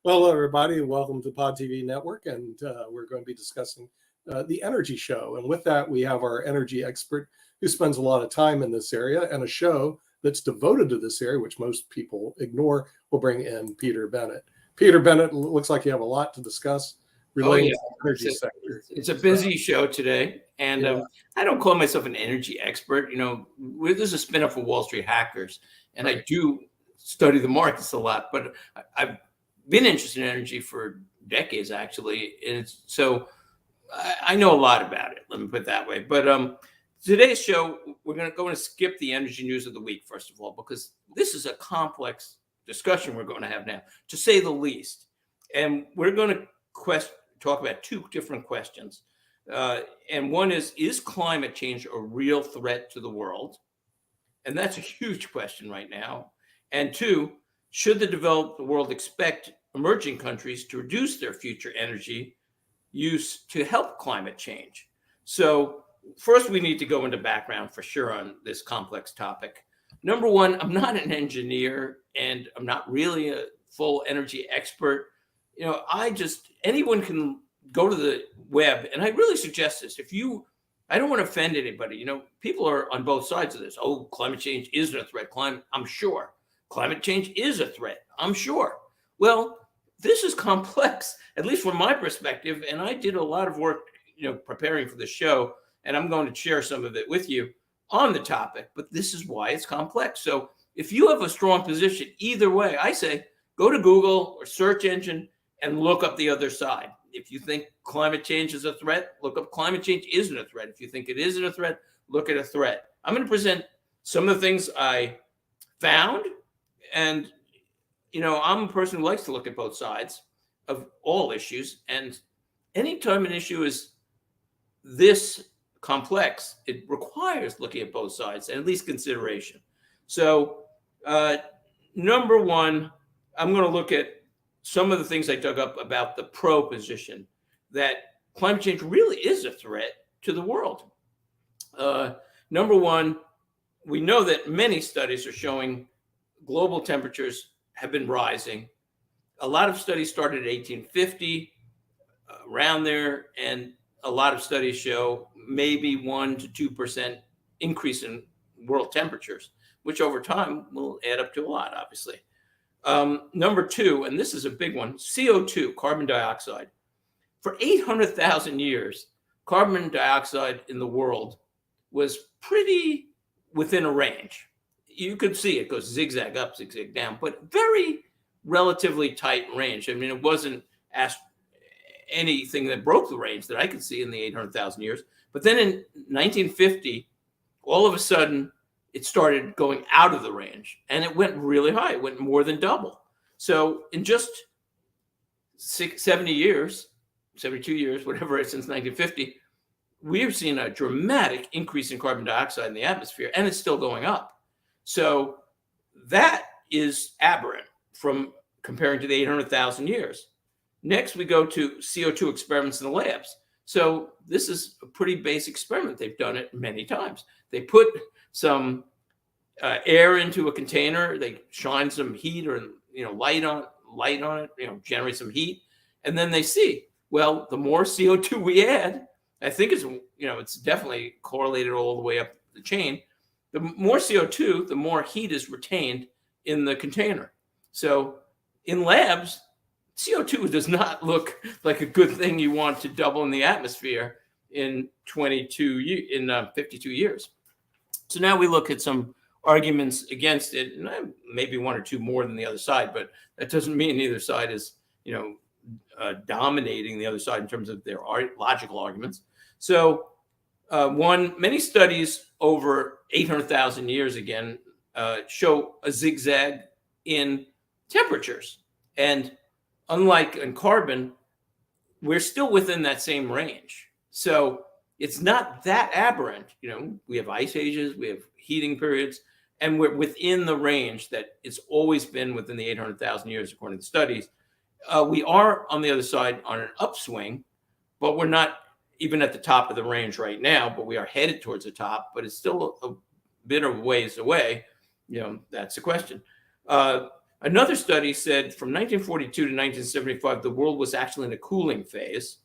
Well, hello, everybody. Welcome to Pod TV Network, and we're going to be discussing the energy show. And with that, we have our energy expert who spends a lot of time in this area, and a show that's devoted to this area, which most people ignore. We'll bring in Peter Bennett. Peter Bennett, looks like you have a lot to discuss relating to the energy sector. It's a busy show today, and I don't call myself an energy expert. You know, this is a spin-off of Wall Street Hackers, and I do study the markets a lot, but I've been interested in energy for decades, actually. And so I know a lot about it. Let me put it that way. But today's show, we're going to skip the energy news of the week, first of all, because this is a complex discussion we're going to have now, to say the least. And we're going to talk about two different questions. And one is climate change a real threat to the world? And that's a huge question right now. And two, should the developed world expect emerging countries to reduce their future energy use to help climate change? So first, we need to go into background for sure on this complex topic. Number one, I'm not an engineer, and I'm not really a full energy expert. You know, anyone can go to the web, and I really suggest this. I don't want to offend anybody. You know, people are on both sides of this. Oh, climate change isn't a threat. I'm sure. Climate change is a threat. I'm sure. Well, this is complex, at least from my perspective. And I did a lot of work, preparing for the show, and I'm going to share some of it with you on the topic. But this is why it's complex. So if you have a strong position, either way, I say go to Google or search engine and look up the other side. If you think climate change is a threat, look up climate change isn't a threat. If you think it isn't a threat, look at a threat. I'm going to present some of the things I found. And, I'm a person who likes to look at both sides of all issues. And anytime an issue is this complex, it requires looking at both sides and at least consideration. So, number one, I'm going to look at some of the things I dug up about the pro position that climate change really is a threat to the world. Number one, we know that many studies are showing global temperatures have been rising. A lot of studies started in 1850, around there, and a lot of studies show maybe 1 to 2% increase in world temperatures, which over time will add up to a lot, obviously. Number two, and this is a big one, CO2, carbon dioxide. For 800,000 years, carbon dioxide in the world was pretty within a range. You could see it goes zigzag up, zigzag down, but very relatively tight range. I mean, it wasn't anything that broke the range that I could see in the 800,000 years. But then in 1950, all of a sudden, it started going out of the range, and it went really high. It went more than double. So in just 70 years, 72 years, whatever, since 1950, we've seen a dramatic increase in carbon dioxide in the atmosphere, and it's still going up. So that is aberrant from comparing to the 800,000 years. Next, we go to CO2 experiments in the labs. So this is a pretty basic experiment. They've done it many times. They put some air into a container. They shine some heat or light on it. Generate some heat, and then they see. Well, the more CO2 we add, I think it's definitely correlated all the way up the chain. The more CO2, the more heat is retained in the container. So in labs, CO2 does not look like a good thing you want to double in the atmosphere in 52 years. So now we look at some arguments against it, and maybe one or two more than the other side, but that doesn't mean either side is, dominating the other side in terms of their logical arguments. So many studies over 800,000 years again show a zigzag in temperatures. And unlike in carbon, we're still within that same range. So it's not that aberrant. We have ice ages, we have heating periods, and we're within the range that it's always been within the 800,000 years, according to studies. We are on the other side on an upswing, but we're not even at the top of the range right now, but we are headed towards the top, but it's still a bit of ways away. That's the question. Another study said from 1942 to 1975, the world was actually in a cooling phase.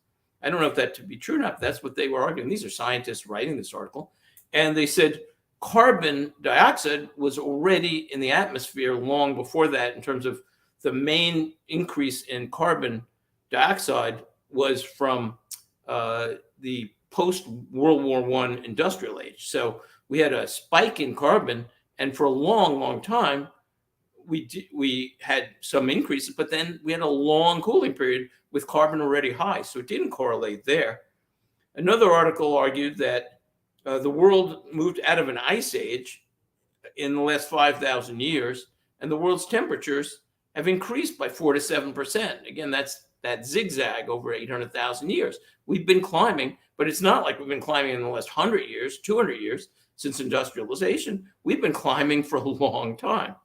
I don't know if that to be true or not. But that's what they were arguing. These are scientists writing this article. And they said carbon dioxide was already in the atmosphere long before that, in terms of the main increase in carbon dioxide was from the post-World War I industrial age. So we had a spike in carbon, and for a long, long time, we had some increases, but then we had a long cooling period with carbon already high, so it didn't correlate there. Another article argued that the world moved out of an ice age in the last 5,000 years, and the world's temperatures have increased by 4 to 7%. Again, that's that zigzag over 800,000 years. We've been climbing, but it's not like we've been climbing in the last 100 years, 200 years since industrialization. We've been climbing for a long time.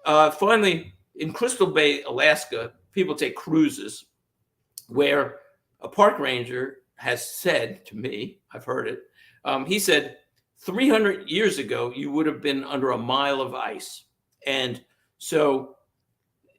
Finally, in Crystal Bay, Alaska, people take cruises where a park ranger has said to me, I've heard it, he said, 300 years ago, you would have been under a mile of ice. And so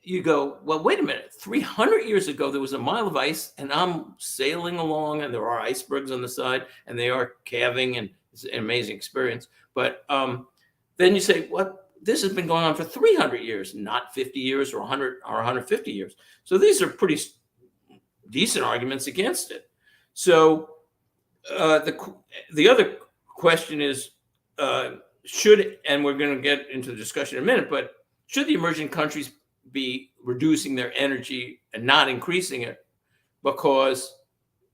you go, well, wait a minute, 300 years ago, there was a mile of ice, and I'm sailing along, and there are icebergs on the side, and they are calving, and it's an amazing experience. But then you say, what? This has been going on for 300 years, not 50 years or 100 or 150 years. So these are pretty decent arguments against it. So the other question is, should, and we're going to get into the discussion in a minute, but should the emerging countries be reducing their energy and not increasing it because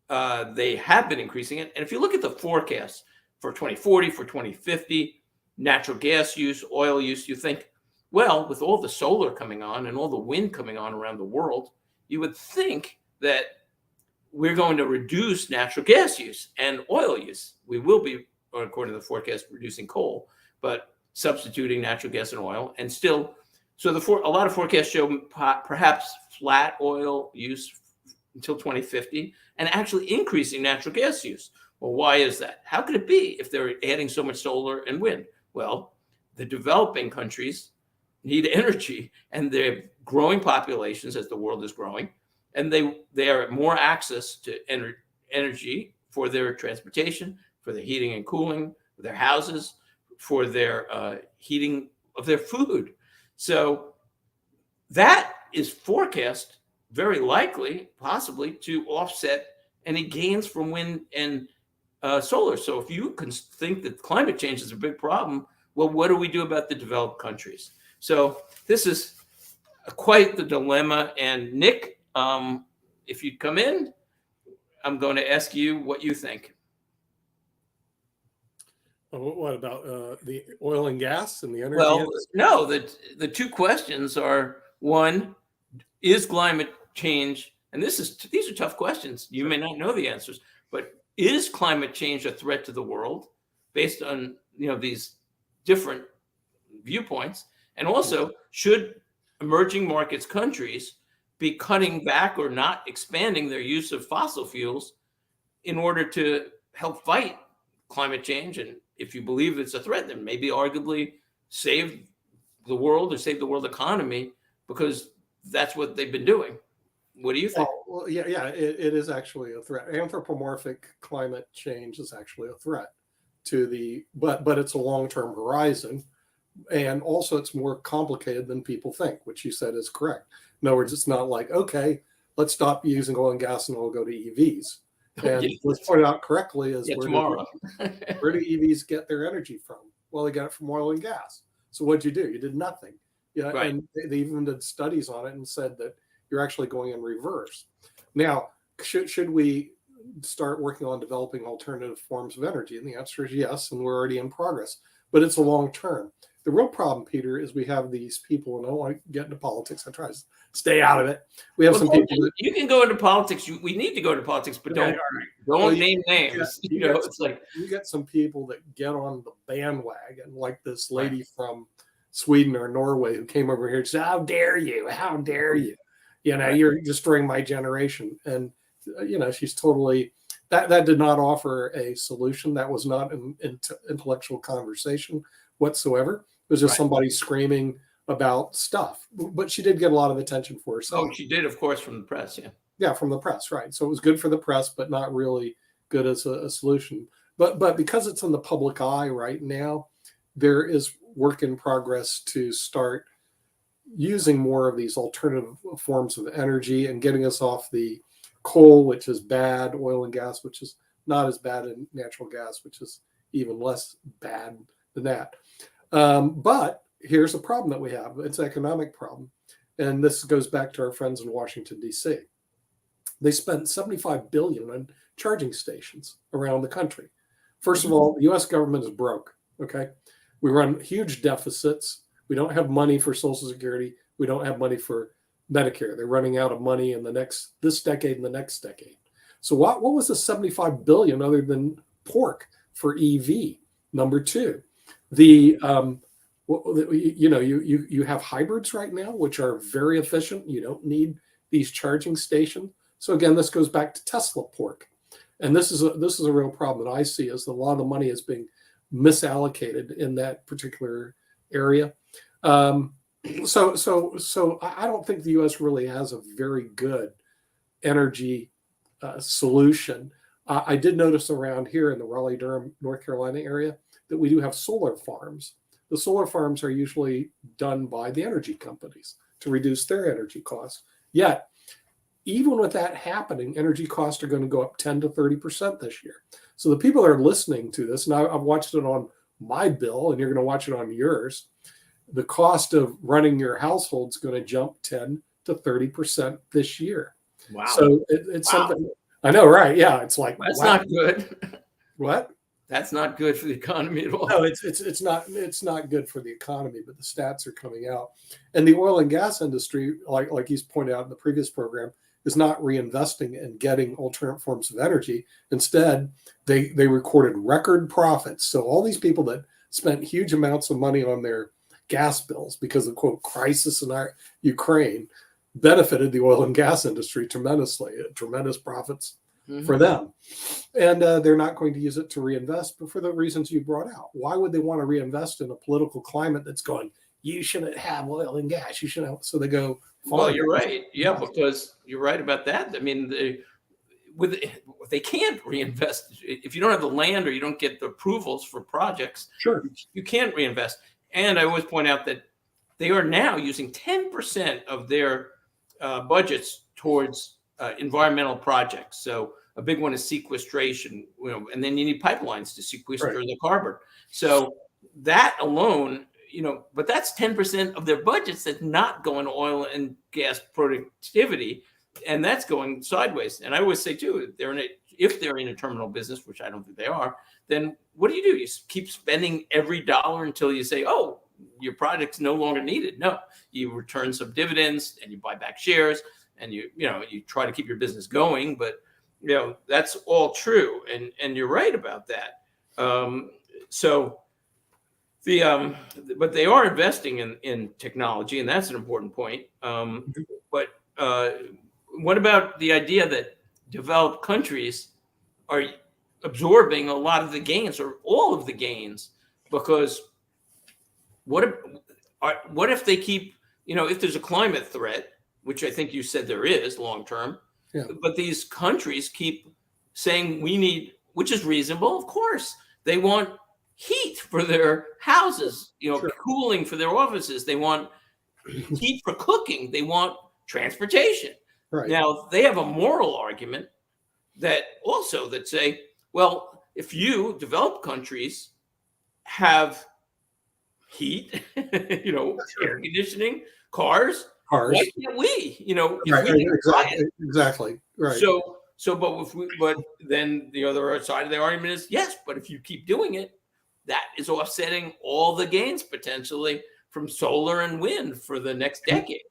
they have been increasing it? And if you look at the forecasts for 2040, for 2050, natural gas use, oil use, you think, well, with all the solar coming on and all the wind coming on around the world, you would think that we're going to reduce natural gas use and oil use. We will be, according to the forecast, reducing coal, but substituting natural gas and oil. And still, so a lot of forecasts show perhaps flat oil use until 2050 and actually increasing natural gas use. Well, why is that? How could it be if they're adding so much solar and wind? Well, the developing countries need energy, and they're growing populations as the world is growing, and they are more access to energy for their transportation, for the heating and cooling of their houses, for their heating of their food. So that is forecast very likely, possibly, to offset any gains from wind and solar. So if you can think that climate change is a big problem, well, what do we do about the developed countries? So this is quite the dilemma. And Nick, if you'd come in, I'm going to ask you what you think. What about the oil and gas and the energy? Well, no, the two questions are, one, is climate change, and these are tough questions. You may not know the answers, but is climate change a threat to the world based on these different viewpoints? And also, should emerging markets countries be cutting back or not expanding their use of fossil fuels in order to help fight climate change? And if you believe it's a threat, then maybe arguably save the world or save the world economy, because that's what they've been doing. What do you think? Well, yeah, it is actually a threat. Anthropomorphic climate change is actually a threat to but it's a long-term horizon, and also it's more complicated than people think, which you said is correct. In other words, it's not like, okay, let's stop using oil and gas and we'll go to EVs. And what's pointed out correctly is tomorrow. Where do EVs get their energy from? Well, they got it from oil and gas. So what'd you do? You did nothing. Yeah, right. And they even did studies on it and said that you're actually going in reverse. Now, should we start working on developing alternative forms of energy? And the answer is yes, and we're already in progress. But it's a long term. The real problem, Peter, is we have these people, and I don't want to get into politics. I try to stay out of it. We have some people. You can go into politics. We need to go into politics, but don't name names. It's like you get some people that get on the bandwagon, like this lady from Sweden or Norway who came over here and said, "How dare you? How dare you? You're destroying my generation." And she's totally that did not offer a solution. That was not an intellectual conversation whatsoever. It was just somebody screaming about stuff. But she did get a lot of attention for herself. Oh, she did, of course, from the press. Yeah. Yeah, from the press, right? So it was good for the press, but not really good as a solution. But because it's in the public eye right now, there is work in progress to start using more of these alternative forms of energy and getting us off the coal, which is bad, oil and gas, which is not as bad, and natural gas, which is even less bad than that. But here's a problem that we have. It's an economic problem. And this goes back to our friends in Washington, D.C. They spent $75 billion on charging stations around the country. First of all, the U.S. government is broke. Okay, we run huge deficits. We don't have money for Social Security. We don't have money for Medicare. They're running out of money in this decade and the next decade. So what was the $75 billion other than pork for EV? Number two, you have hybrids right now, which are very efficient. You don't need these charging stations. So again, this goes back to Tesla pork. And this is a real problem that I see, is that a lot of the money is being misallocated in that particular area. So I don't think the U.S. really has a very good energy solution. I did notice around here in the Raleigh-Durham, North Carolina area that we do have solar farms. The solar farms are usually done by the energy companies to reduce their energy costs. Yet, even with that happening, energy costs are going to go up 10 to 30% this year. So the people that are listening to this, and I've watched it on my bill, and you're going to watch it on yours, the cost of running your household is going to jump 10 to 30% this year. Wow. So it's something, I know, right? Yeah. It's like, that's wow. not good. What? That's not good for the economy at all. No, it's not good for the economy, but the stats are coming out. And the oil and gas industry, like he's pointed out in the previous program, is not reinvesting in getting alternate forms of energy. Instead, they recorded record profits. So all these people that spent huge amounts of money on their gas bills because of, quote, crisis in Ukraine benefited the oil and gas industry tremendously, tremendous profits for them. And they're not going to use it to reinvest, but for the reasons you brought out. Why would they want to reinvest in a political climate that's going, you shouldn't have oil and gas, you shouldn't have, so they go, well, you're right. Yeah, because you're right about that. I mean, they can't reinvest. If you don't have the land or you don't get the approvals for projects, sure, you can't reinvest. And I always point out that they are now using 10% of their budgets towards environmental projects. So a big one is sequestration, and then you need pipelines to sequester the carbon. So that alone, but that's 10% of their budgets that's not going to oil and gas productivity, and that's going sideways. And I always say too, if they're in a terminal business, which I don't think they are, then what do? You keep spending every dollar until you say, oh, your project's no longer needed. No, you return some dividends and you buy back shares, and you try to keep your business going. But that's all true, and you're right about that. But they are investing in technology, and that's an important point. But what about the idea that developed countries are absorbing a lot of the gains or all of the gains? Because what if they keep, if there's a climate threat, which I think you said there is long term, but these countries keep saying we need, which is reasonable, of course, they want heat for their houses, cooling for their offices. They want heat for cooking. They want transportation. Right. Now, they have a moral argument that say, well, if you developed countries have heat, air conditioning, cars, why can't we? Exactly. Right. But then the other side of the argument is, yes, but if you keep doing it, that is offsetting all the gains potentially from solar and wind for the next decade.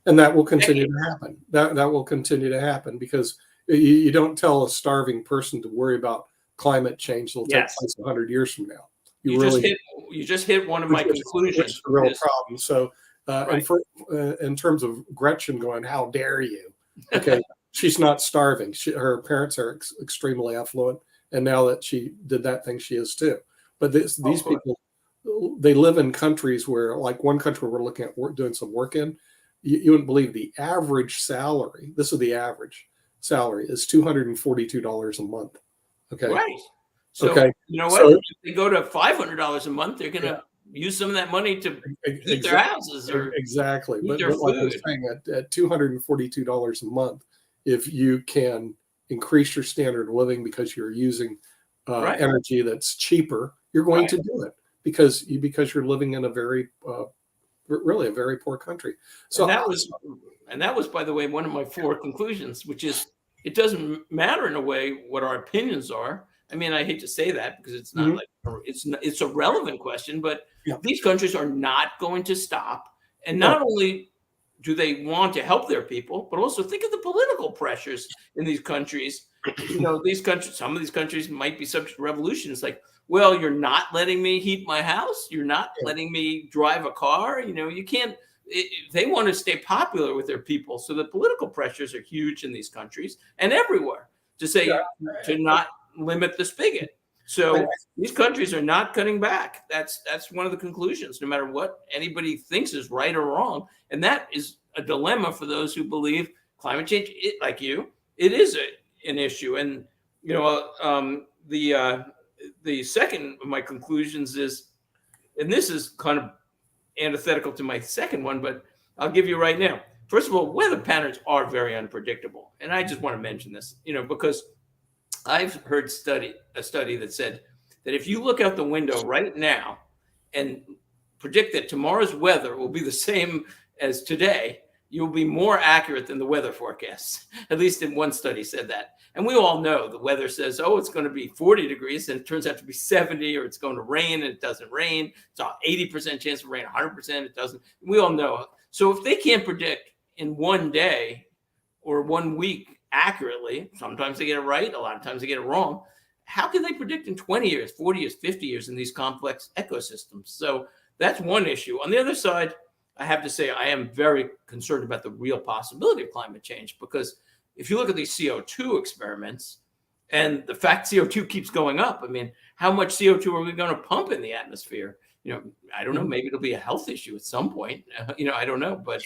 And that will continue to happen. That will continue to happen because you don't tell a starving person to worry about climate change that'll take place 100 years from now. You just hit one of my conclusions. Which is the real problem. So, in terms of Gretchen going, how dare you? Okay, she's not starving. Her parents are extremely affluent, and now that she did that thing, she is too. But these people they live in countries where, like one country we're looking at doing some work in, you wouldn't believe the average salary. This is the average salary is $242 a month. Okay. Right. So Okay. you know what? So If they go to $500 a month, they're going to use some of that money to heat their houses or exactly. eat But, their like I was food. saying, at $242 a month, if you can increase your standard of living because you're using Right. energy that's cheaper, you're going Right. to do it because you're living in a very really a very poor country. So And that was, by the way, one of my 4 conclusions, which is it doesn't matter in a way what our opinions are. I mean, I hate to say that because it's not Mhm. like it's a relevant question, but Yeah. these countries are not going to stop. And not only do they want to help their people, but also think of the political pressures in these countries. You know, some of these countries might be subject to revolution. It's like, well, you're not letting me heat my house. You're not Yeah. letting me drive a car. You know, you can't. They want to stay popular with their people. So the political pressures are huge in these countries and everywhere to say Yeah. to not limit the spigot. So these countries are not cutting back. That's one of the conclusions, no matter what anybody thinks is right or wrong. And that is a dilemma for those who believe climate change, like you, it is an issue. And you know, the second of my conclusions is, and this is kind of antithetical to my second one, but I'll give you right now. First of all, weather patterns are very unpredictable, and I just want to mention this, you know, because I've heard a study that said that if you look out the window right now and predict that tomorrow's weather will be the same as today, you'll be more accurate than the weather forecasts. At least in one study said that. And we all know the weather says, oh, it's going to be 40 degrees and it turns out to be 70, or it's going to rain and it doesn't rain. It's an 80% chance of rain, 100% it doesn't. We all know. So if they can't predict in one day or 1 week accurately, sometimes they get it right, a lot of times they get it wrong. How can they predict in 20 years, 40 years, 50 years in these complex ecosystems? So that's one issue. On the other side, I have to say I am very concerned about the real possibility of climate change, because if you look at these CO2 experiments and the fact CO2 keeps going up, I mean, how much CO2 are we going to pump in the atmosphere? You know, I don't know, maybe it'll be a health issue at some point. You know, I don't know, but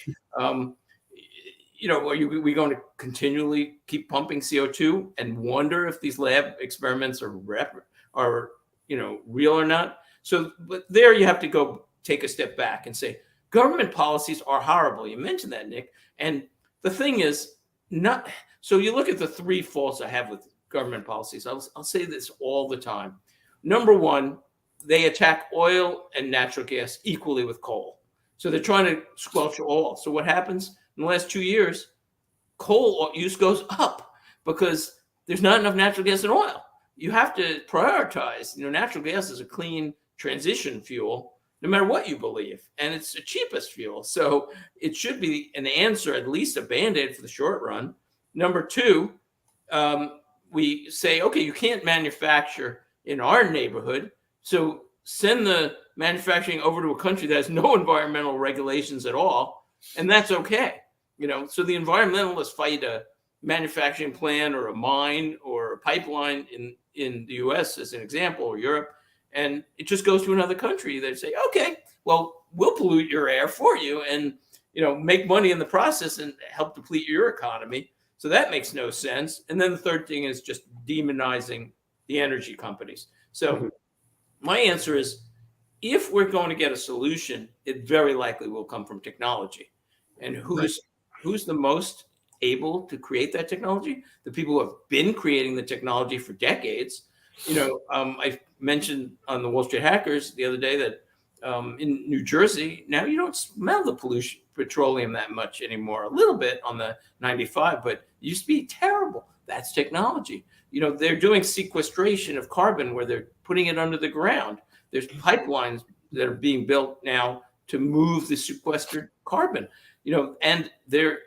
you know, are we going to continually keep pumping CO2 and wonder if these lab experiments are you know, real or not? So, but there you have to go take a step back and say, government policies are horrible. You mentioned that, Nick. And the thing is, not so you look at the 3 faults I have with government policies. I'll say this all the time. Number one, they attack oil and natural gas equally with coal. So they're trying to squelch all. So what happens in the last 2 years? Coal use goes up because there's not enough natural gas and oil. You have to prioritize. You know, natural gas is a clean transition fuel, no matter what you believe, and it's the cheapest fuel. So it should be an answer, at least a Band-Aid for the short run. Number two, we say, okay, you can't manufacture in our neighborhood, so send the manufacturing over to a country that has no environmental regulations at all, and that's okay. You know, so the environmentalists fight a manufacturing plant or a mine or a pipeline in the US as an example, or Europe, and it just goes to another country. They say, okay, well, we'll pollute your air for you and, you know, make money in the process and help deplete your economy. So that makes no sense. And then the third thing is just demonizing the energy companies. So my answer is, if we're going to get a solution, it very likely will come from technology. And who's the most able to create that technology? The people who have been creating the technology for decades. You know, I mentioned on the Wall Street Hackers the other day that in New Jersey, now you don't smell the pollution, petroleum that much anymore. A little bit on the 95, but it used to be terrible. That's technology. You know, they're doing sequestration of carbon where they're putting it under the ground. There's pipelines that are being built now to move the sequestered carbon, you know, and they're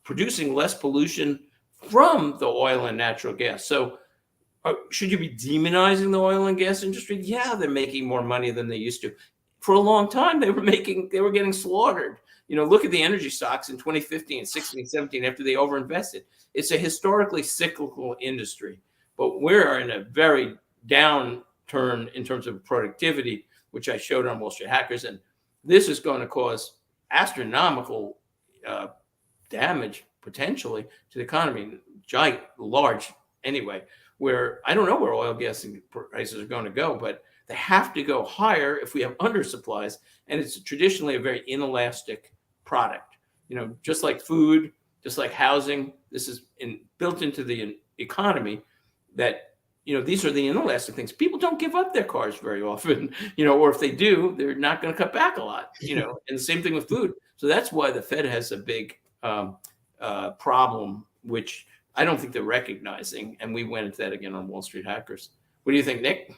producing less pollution from the oil and natural gas. So should you be demonizing the oil and gas industry? Yeah, they're making more money than they used to. For a long time, they were getting slaughtered. You know, look at the energy stocks in 2015, 16, 17, after they overinvested. It's a historically cyclical industry, but we're in a very downturn in terms of productivity, which I showed on Wall Street Hackers. And this is going to cause astronomical damage potentially to the economy, giant, large anyway, where I don't know where oil, gas, and prices are going to go, but they have to go higher if we have undersupplies. And it's traditionally a very inelastic product, just like food, just like housing. This is built into the economy that, these are the inelastic things. People don't give up their cars very often, or if they do, they're not going to cut back a lot, and the same thing with food. So that's why the Fed has a big problem, which I don't think they're recognizing. And we went into that again on Wall Street Hackers. What do you think, Nick?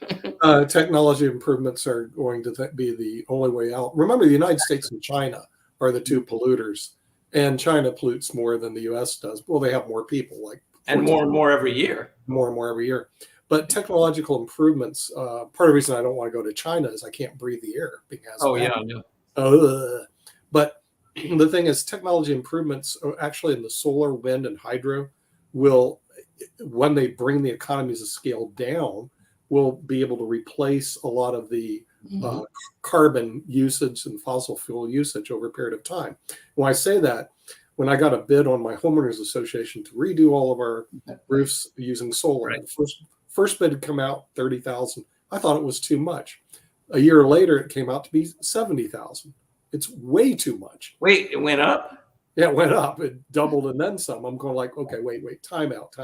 Technology improvements are going to be the only way out. Remember, the United States and China are the two polluters, and China pollutes more than the U.S. does. Well, they have more people, and more every year. More and more every year. But technological improvements, part of the reason I don't want to go to China is I can't breathe the air. I know. But the thing is, technology improvements actually in the solar, wind, and hydro will, when they bring the economies of scale down, will be able to replace a lot of the carbon usage and fossil fuel usage over a period of time. When I say that, when I got a bid on my homeowners association to redo all of our roofs using solar, right. the first bid had come out $30,000. I thought it was too much. A year later, it came out to be $70,000. It's way too much. Wait, it went up? Yeah, it went up. It doubled and then some. I'm going okay, wait, time out.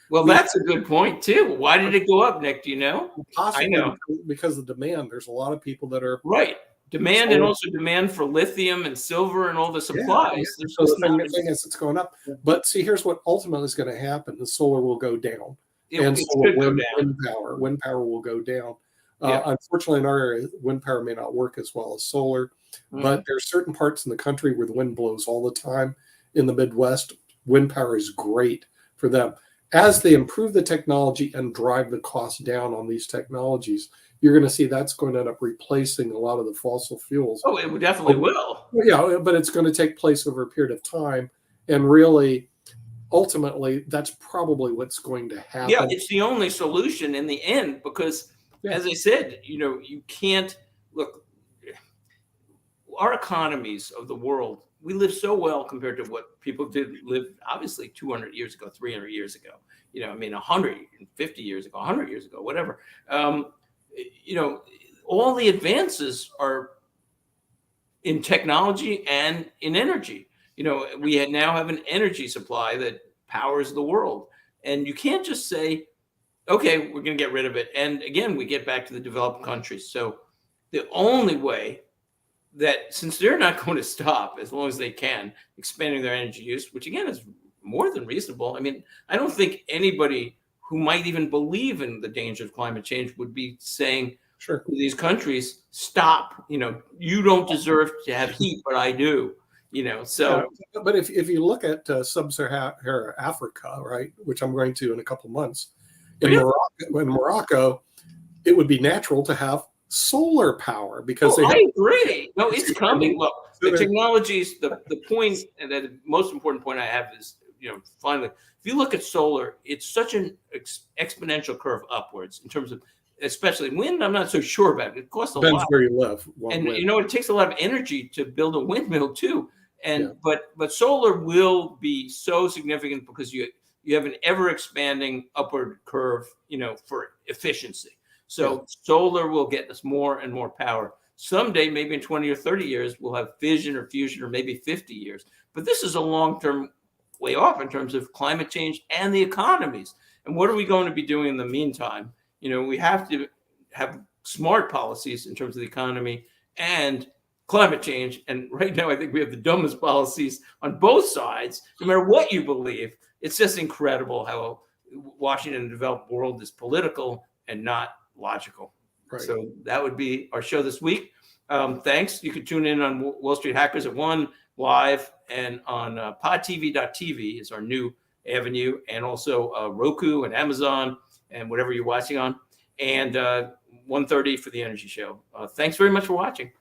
Well, that's a good point too. Why did it go up, Nick? Do you know? Possibly, I know. Because of demand. There's a lot of people that are right. Demand and also demand for lithium and silver and all the supplies. Yeah. So the thing is, it's going up. But see, here's what ultimately is going to happen: the solar will go down, and solar wind power will go down. Unfortunately, in our area, wind power may not work as well as solar. But there are certain parts in the country where the wind blows all the time. In the Midwest, wind power is great for them. As they improve the technology and drive the cost down on these technologies, you're going to see that's going to end up replacing a lot of the fossil fuels. Oh, it definitely will. Yeah, but it's going to take place over a period of time. And really, ultimately, that's probably what's going to happen. Yeah, it's the only solution in the end because, as I said, you can't look. Our economies of the world, we live so well compared to what people did live, obviously 200 years ago, 300 years ago, 150 years ago, 100 years ago, whatever. All the advances are in technology and in energy. We now have an energy supply that powers the world. And you can't just say, okay, we're going to get rid of it. And again, we get back to the developed countries. So the only way that, since they're not going to stop as long as they can expanding their energy use, which again is more than reasonable. I mean, I don't think anybody who might even believe in the danger of climate change would be saying to these countries, stop, you don't deserve to have heat, but I do, so. But if you look at sub-Saharan Africa, right, which I'm going to in a couple months, in Morocco, it would be natural to have solar power because I agree. No, it's coming. Look, the technologies, the point, and the most important point I have is, finally, if you look at solar, it's such an exponential curve upwards in terms of, especially wind. I'm not so sure about it. It costs a lot. Depends where you live. And it takes a lot of energy to build a windmill too. And but solar will be so significant because you have an ever expanding upward curve, for efficiency. So solar will get us more and more power. Someday, maybe in 20 or 30 years, we'll have fission or fusion, or maybe 50 years. But this is a long-term way off in terms of climate change and the economies. And what are we going to be doing in the meantime? We have to have smart policies in terms of the economy and climate change. And right now, I think we have the dumbest policies on both sides, no matter what you believe. It's just incredible how Washington and the developed world is political and not logical. Right. So that would be our show this week. Thanks. You can tune in on Wall Street Hackers at 1 live and on podtv.tv is our new avenue, and also Roku and Amazon and whatever you're watching on, and 1:30 for the Energy Show. Thanks very much for watching.